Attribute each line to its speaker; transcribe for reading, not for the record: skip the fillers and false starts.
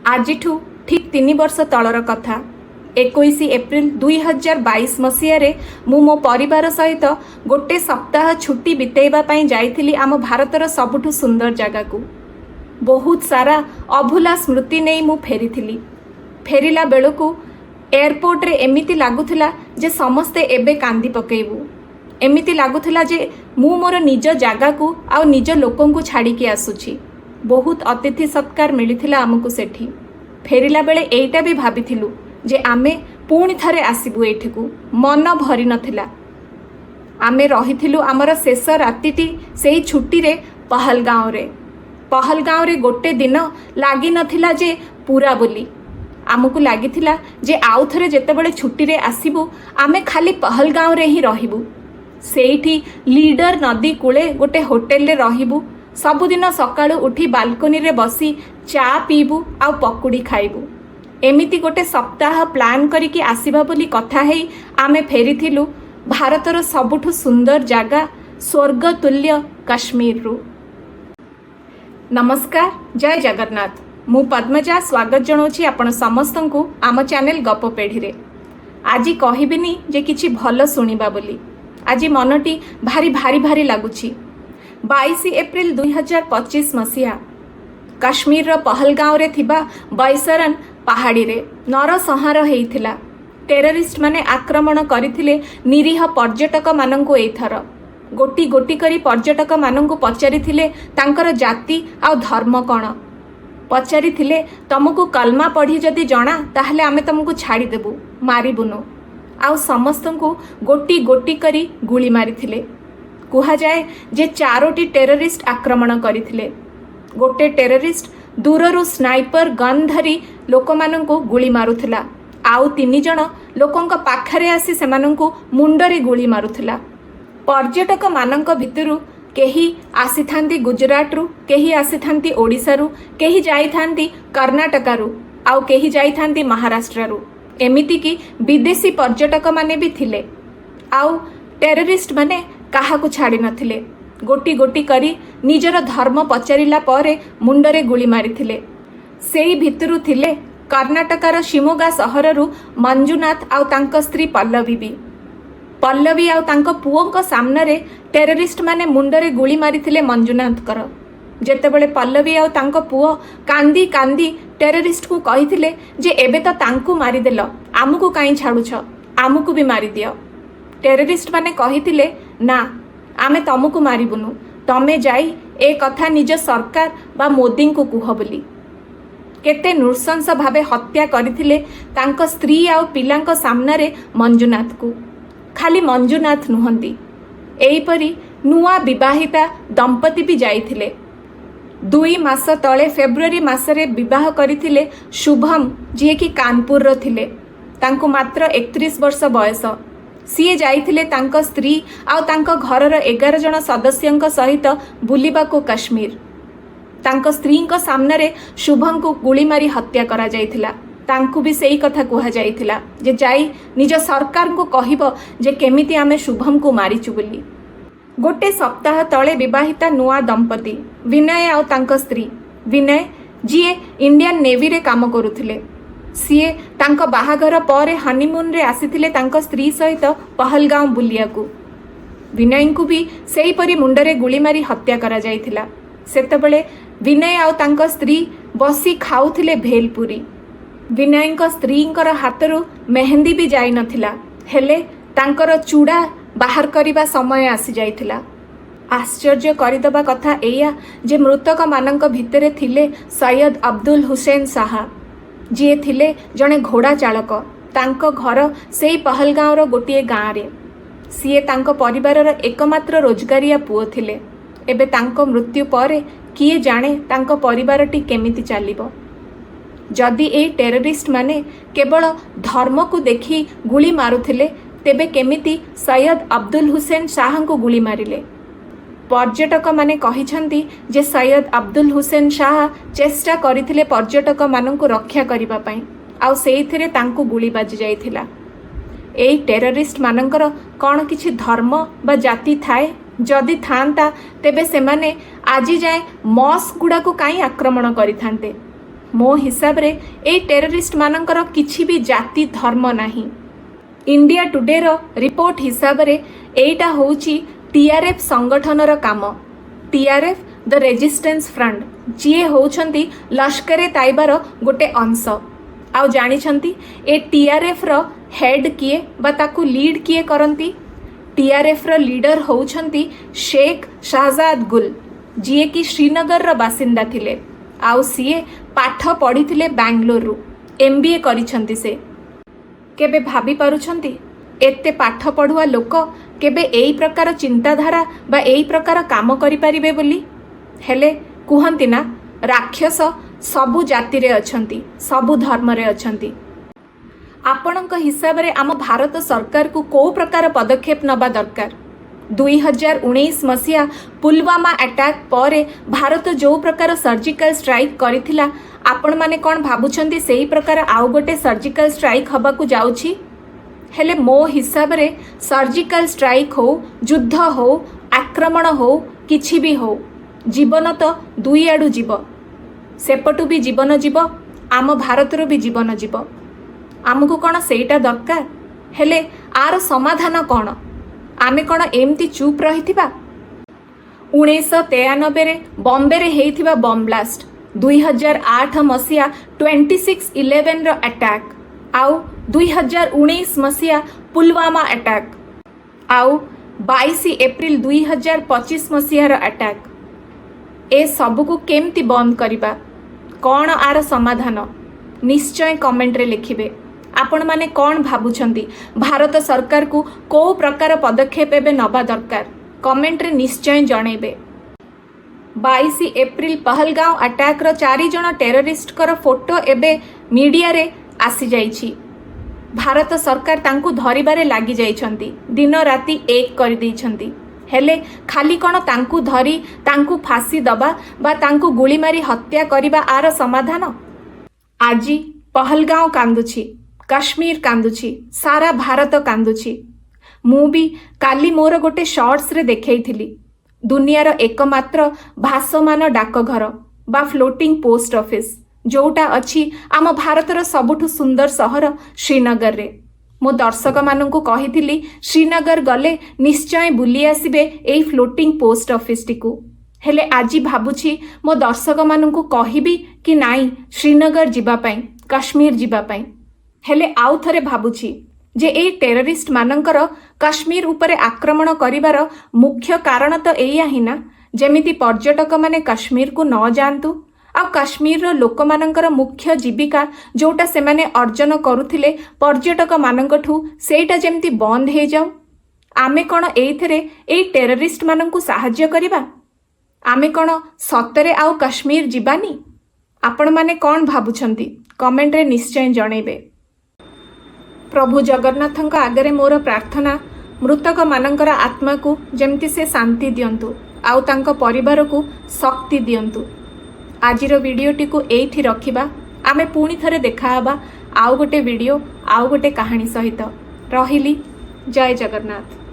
Speaker 1: आजिठू ठीक 3 वर्ष तलर कथा 21 एप्रिल 2022 मसीह मु मो परिवार सहित गोटे सप्ताह छुट्टी बितेबा पई जाइथिली आम भारतर सबुठु सुंदर जगह को। बहुत सारा अभुला स्मृति नहीं मु फेरी फेरिला बेलू एयरपोर्ट रे एमिति लागुथिला जे समस्ते एबे कांदी पकेबू। एमिति लागुथिला जे मु मोर निज जगह को आ निज लोकन को छाड़ी के आसुची। बहुत अतिथि सत्कार मिलिथिला आमको सेठी। फेरिला बेले एइटा भी भाबिथिलु जे आमे पुणी थरे आसीबु एठिकु। मन भरी नथिला। आमे रहिथिलु आमर शेष रातिटी सेही छुट्टी रे पहलगांव रे गोटे दिन लागी नथिला जे पूरा बोली। आमको लागिथिला जे आउ थरे जेतेबेले छुट्टी रे आसीबु आमे खाली पहलगांव रे ही रहिबु। सेठी लीडर नदी कूले गोटे होटेल रे रहिबु। सबुदिन सकाळु उठी बालकोनी रे बसी चा पीबू आ पकुड़ी खाइबू। एमिति गोटे सप्ताह प्लान करिकी आसीबा बोली कथा हेई आमे फेरिथिलु भारतर सबुठु सुंदर जगह स्वर्ग तुल्य कश्मीर रु। नमस्कार, जय जगन्नाथ। मु पद्मजा स्वागत जनाऊँ आपण समस्त को आम चैनल गप पेढ़ी रे। आज कहबिनी जे किछि भल सुनिबा बोली। आज मनटी भारी भारी भारी लगुछि। 22 एप्रिल 2025 मसीहा काश्मीर पहलगांव रे थिबा बैसरन पहाड़ी रे नरसंहार हेइथिला। टेररिस्ट माने आक्रमण करथिले निरीह पर्यटक मानंकु। एथर गोटी गोटी करी पर्यटक मानंकु पचारिथिले तांकर जाति आ धर्म कोन। पचारिथिले तुमको कलमा पढ़ी जदि जणा ताहले आमे तुमको छाड़ी देबु, मारिबुनु। आ समस्तंकु गोटी गोटी करी गुली मारिथिले। कुहा जाए जे 4टी टेररिस्ट आक्रमण करथिले। गोटे टेररिस्ट दूररु स्नाइपर गन धरी लोक मानंकु गुली मारुथिला। आउ 3 जण लोकंक पाखरे आसी सेमानंकु मुंडरे गुली मारुथिला। पर्यटक मानंक भितरु केही आसीथांती गुजरात रु, केही आसीथांती ओडिसा रु, केही जाइथांती कर्नाटक रु, आउ केही जाइथांती महाराष्ट्र रु। एमिति की विदेशी पर्यटक माने भी थिले। आउ टेररिस्ट माने काहाकु छाड़ी नथिले। गोटी गोटी करी निजर धर्म पचारिला परे मुंडरे गुली मारिथिले। सेही भितरु थिले कर्नाटकर शिमोगा सहररु मंजुनाथ आउ तांक स्त्री पल्लवी आउ तांक पुओंक सामने टेररिस्ट माने मुंडरे गुली मारिथिले मंजुनाथकर। जेतेबेले पल्लवी आउ तांक पुओ कांदी कांदी टेररिस्ट को कहिथिले जे एबे तो तांकु मारिदेल, आमुकु काई छाड़ुछ, आमुकु भी मारि दियो। टेररिस्ट माने कहिथिले ना, आमे तमको मारिबुनु, तमे जाई ए कथा निज सरकार बा मोदी को कुह बोली। केते नृशंस भावे हत्या करथिले तांक स्त्री आउ पिलांक सामने मंजुनाथ को। खाली मंजुनाथ नुहंती, एहीपरि नुआ विवाहिता दंपति भी जाइथिले। 2 मास तले फेब्रुआरी मासरे विवाह करथिले शुभम, जे कि कानपुर रो थिले। तांको मात्र 31 वर्ष बयस। सीए जाइथिले तांक स्त्री आउ तांक घरर 11 जण सदस्यंक सहित बुलिबाको काश्मीर। तांक स्त्रींक सामने शुभम को गुली मारी हत्या करा जाइथिला। तांकु भी सेही कथा कुहा जाइथिला जे जाई निज सरकार को कहिबो जे केमिति आमे शुभम को मारिचु बोली। गोटे सप्ताह तले विवाहिता नुआ दंपति विनय आउ तांक स्त्री। विनय जीए इंडियन नेवी रे काम करुथिले। सीए तांक बाहाघर पर हनीमून रे आसीथिले तांक स्त्री सहित पहलगांव बुलिया को। विनय को भी सेही परी मुंडरे गुली मारी हत्या करा जाइथिला। सेतेबेले विनय आउ तांक स्त्री बसी खाउथिले भेलपुरी। विनयंक स्त्रींकर हाथरू मेहंदी भी जाई नथिला, हेले तांकर चूड़ा बाहर करिबा समय आसी जाइथिला। आश्चर्य करिदबा कथा एया जे मृतक मानंक भितरे थिले सैयद अब्दुल हुसैन शाह, जी थिले जणे घोड़ा चालक। तांक घर सेई पहलगांव रो गोटिए गाँ रे। सीए तांक परिवारर एकमात्र रोजगारिया पुओ थिले। एबे तांक मृत्यु परे किए जाने तांक परिवारटी केमिति चालिबो। जदि ए टेररिस्ट माने केवल धर्म को देखी गुली मारुथिले तेबे केमिति सैयद अब्दुल हुसैन शाह को गुली मारिले। पर्यटक माने कहिछंती जे सैयद अब्दुल हुसैन शाह चेष्टा करिथिले पर्यटक मानंकु रक्षा करिबा पई, आउ सेइथिरे तांकु गुली बाजी जाइथिला। एई टेररिस्ट मानंकर कोन किछि धर्म बा जाति थाए? जदि थांता तेबे सेमाने आजि जाए मॉस्क गुडा को काई आक्रमण करिथांते। मो हिसाब रे ए टेररिस्ट मानकर किछि भी जाति धर्म नाही। इंडिया टुडे रो रिपोर्ट हिसाब रे एटा होउची टीआरएफ संगठनर काम। टीआरएफ द रेजिस्टेंस फ्रंट जी होउछंती लश्करे ताइबार गोटे अंश। आउ जानिछंती ए टीआरएफ रो हेड किए बा ताकू लीड किए करंती। टीआरएफ रो लीडर होउछंती शेख शाहजाद गुल जी कि श्रीनगर रो बासिंदा थिले। आउ सीए पाठ पढ़ी बैंगलोर एमबीए करिछंती। से केबे भाभी पारुछंती एते पाठ पढ़ुआ लोक केबे एई प्रकार चिंताधारा बा एई प्रकार काम करि परिबे बोली? हेले कुहंती ना राक्षस सबु जाति रे अछंती, सबु धर्म रे अछंती। आपणक हिसाब रे आम भारत सरकार को को प्रकार पदक्षेप नबा दरकार? 2019 मसीहा पुलवामा अटैक पर भारत जो प्रकार सर्जिकल स्ट्राइक करिथिला आपण माने कोन भाबुछंती सेही प्रकार आउ गोटे सर्जिकल स्ट्राइक हबा को जाउछि? हेले मो हिसाब रे सर्जिकल स्ट्राइक हो, युद्ध हो, आक्रमण हो, किछि भी हो, जीवन तो दुई आडू जीव। सेपटू भी जीवन जीव, आम भारतर भी जीवन जीव। आमको कौन सेटा दरकार? हेले आर समाधान कौन? आमे कौन एमती चुप रही? 1993 रे बॉम्बे रे हेइथिबा बम ब्लास्ट, 2008 मसीहा 26/11 रो अटैक, आउ 2019 मसीहा पुलवामा अटैक, आउ 22 एप्रिल 2025 मसीहार अटैक। ए सबको केमती बंद करिबा? कौन आर समाधान? निश्चय कमेंट रे लिखिबे। आपण माने कौन भाबुछंती भारत सरकार को को प्रकार पदक्षेप एबे नबा दरकार? कमेंट रे निश्चय जणेबे। 22 एप्रिल पहलगांव अटैक रो 4 जण टेररिस्ट कर फोटो एबे मीडिया रे आसी जाइछि। भारत सरकार तांकू धरिबारे लागि जाइछंती, दिन राति एक कर दैछंती। हेले खाली कौन तांकू धरी तांकू फांसी दबा बा तांकू गुली मारी हत्या करिबा आर समाधान? आजी पहलगांव कांदुछि, काश्मीर कांदुछि, सारा भारत कांदुछि। मु भी काली मोर गोटे शॉर्ट्स रे देखैथिली दुनियार एकमात्र भासमान डाकघर बा फ्लोटिंग पोस्ट ऑफिस जोटा अछि आम भारतर सबुठु सुंदर सहर श्रीनगर रे। मो दर्शक माननकु कहिथिली श्रीनगर गले निश्चय बुली आसिबे एई फ्लोटिंग पोस्ट ऑफिस टिकु। हेले आजी भाबुछि मो दर्शक माननकु कहिबी कि नाई श्रीनगर जिबा पई, काश्मीर जिबा पई। हेले आउ थरे भाबुछि जे एई टेररिस्ट मानकर काश्मीर उपरे आक्रमण करिवार मुख्य कारण तो एया ही ना जेमिति पर्यटक माने काश्मीर को न जानतु, आ काश्मीर लोक मानकर मुख्य जीविका जोटा से माने अर्जन करुथिले पर्यटक मानकठु सेटा जेमिति बंद हे जाऊ। आमे कोन एइथरे एई टेररिस्ट माननकु सहाय्य करिबा? आमे कोन सतरे आउ काश्मीर जिबानी? आपण माने कोन भाबुछंती? कमेंट रे निश्चय जणेबे। प्रभु जगन्नाथଙ୍କ आगरे मोर प्रार्थना मृतक मानकर आत्मा को जेमती से शांति दियंतु आउ तांको परिवार को शक्ति दियंतु। आजिर वीडियोटी को एठी रखिबा। आमे पुणी थरे देखा आउ गोटे वीडियो आउ गोटे कहानी सहित। रहिली। जय जगन्नाथ।